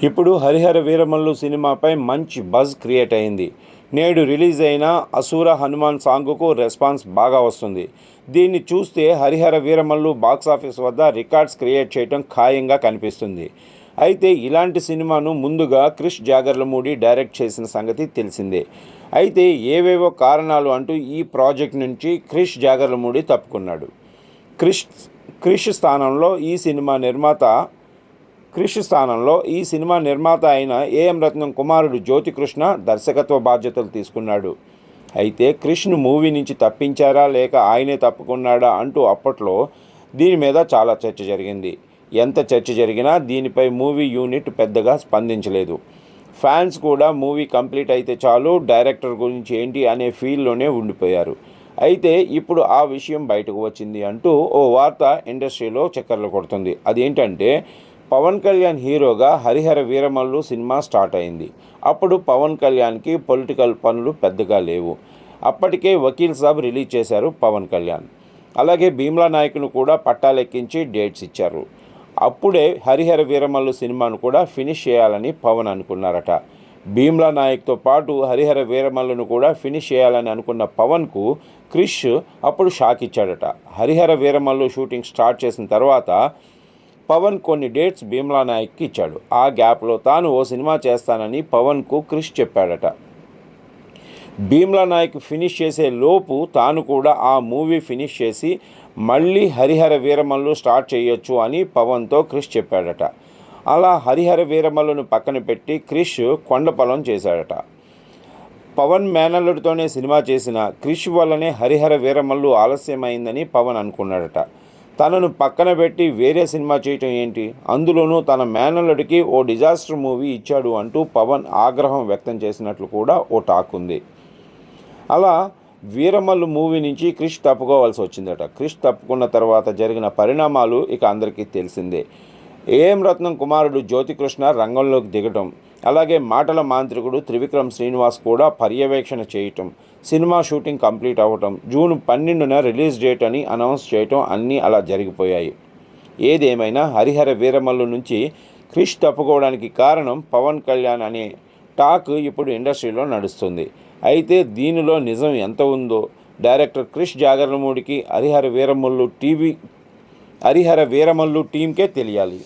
ఇప్పుడు హరిహర వీరమల్లు సినిమాపై మంచి బజ్ క్రియేట్ అయింది. నేడు రిలీజ్ అయిన అసుర హనుమాన్ సాంగ్కు రెస్పాన్స్ బాగా వస్తుంది. దీన్ని చూస్తే హరిహర వీరమల్లు బాక్సాఫీస్ వద్ద రికార్డ్స్ క్రియేట్ చేయడం ఖాయంగా కనిపిస్తుంది. అయితే ఇలాంటి సినిమాను ముందుగా క్రిష్ జాగర్లమూడి డైరెక్ట్ చేసిన సంగతి తెలిసిందే. అయితే ఏవేవో కారణాలు అంటూ ఈ ప్రాజెక్ట్ నుంచి క్రిష్ జాగర్లమూడి తప్పుకున్నాడు. క్రిష్ స్థానంలో ఈ సినిమా నిర్మాత అయిన ఏఎం రత్నం కుమారుడు జ్యోతికృష్ణ దర్శకత్వ బాధ్యతలు తీసుకున్నాడు. అయితే క్రిష్ను మూవీ నుంచి తప్పించారా లేక ఆయనే తప్పుకున్నాడా అంటూ అప్పట్లో దీని మీద చాలా చర్చ జరిగింది. ఎంత చర్చ జరిగినా దీనిపై మూవీ యూనిట్ పెద్దగా స్పందించలేదు. ఫ్యాన్స్ కూడా మూవీ కంప్లీట్ అయితే చాలు, డైరెక్టర్ గురించి ఏంటి అనే ఫీల్లోనే ఉండిపోయారు. అయితే ఇప్పుడు ఆ విషయం బయటకు వచ్చింది అంటూ ఓ వార్త ఇండస్ట్రీలో చక్కర్లు కొడుతుంది. అదేంటంటే పవన్ కళ్యాణ్ హీరోగా హరిహర వీరమల్లు సినిమా స్టార్ట్ అయింది. అప్పుడు పవన్ కళ్యాణ్కి పొలిటికల్ పనులు పెద్దగా లేవు. అప్పటికే వకీల్ సాబ్ రిలీజ్ చేశారు పవన్ కళ్యాణ్. అలాగే భీమ్లా నాయక్ను కూడా పట్టాలెక్కించి డేట్స్ ఇచ్చారు. అప్పుడే హరిహర వీరమల్లు సినిమాను కూడా ఫినిష్ చేయాలని పవన్ అనుకున్నారట. భీమ్లా నాయక్తో పాటు హరిహర వీరమల్లును కూడా ఫినిష్ చేయాలని అనుకున్న పవన్కు క్రిష్ అప్పుడు షాక్ ఇచ్చాడట. హరిహర వీరమల్లు షూటింగ్ స్టార్ట్ చేసిన తర్వాత పవన్ కొన్ని డేట్స్ భీమ్లా నాయక్కి ఇచ్చాడు. ఆ గ్యాప్లో తాను ఓ సినిమా చేస్తానని పవన్కు క్రిష్ చెప్పాడట. భీమ్లా నాయక్ ఫినిష్ చేసే లోపు తాను కూడా ఆ మూవీ ఫినిష్ చేసి మళ్ళీ హరిహర వీరమల్లు స్టార్ట్ చేయొచ్చు అని పవన్తో క్రిష్ చెప్పాడట. అలా హరిహర వీరమల్లును పక్కన పెట్టి క్రిష్ కొండపొలం చేశాడట. పవన్ మేనల్లుడితోనే సినిమా చేసిన క్రిష్ వల్లనే హరిహర వీరమల్లు ఆలస్యమైందని పవన్ అనుకున్నాడట. తనను పక్కన పెట్టి వేరే సినిమా చేయటం ఏంటి, అందులోనూ తన మేనల్లుడికి ఓ డిజాస్టర్ మూవీ ఇచ్చాడు అంటూ పవన్ ఆగ్రహం వ్యక్తం చేసినట్లు కూడా ఓ టాక్ ఉంది. అలా వీరమల్లు మూవీ నుంచి క్రిష్ తప్పుకోవాల్సి వచ్చిందట. క్రిష్ తప్పుకున్న తర్వాత జరిగిన పరిణామాలు ఇక అందరికీ తెలిసిందే. ఏఎం రత్నం కుమారుడు జ్యోతికృష్ణ రంగంలోకి దిగటం, అలాగే మాటల మాంత్రికుడు త్రివిక్రమ్ శ్రీనివాస్ కూడా పర్యవేక్షణ చేయటం, సినిమా షూటింగ్ కంప్లీట్ అవ్వటం, జూన్ 12న రిలీజ్ డేట్ అని అనౌన్స్ చేయటం అన్నీ అలా జరిగిపోయాయి. ఏదేమైనా హరిహర వీరమల్లు నుంచి క్రిష్ తప్పుకోవడానికి కారణం పవన్ కళ్యాణ్ అనే టాక్ ఇప్పుడు ఇండస్ట్రీలో నడుస్తుంది. అయితే దీనిలో నిజం ఎంత ఉందో డైరెక్టర్ క్రిష్ జాగర్లమూడికి హరిహర వీరమల్లు టీంకే తెలియాలి.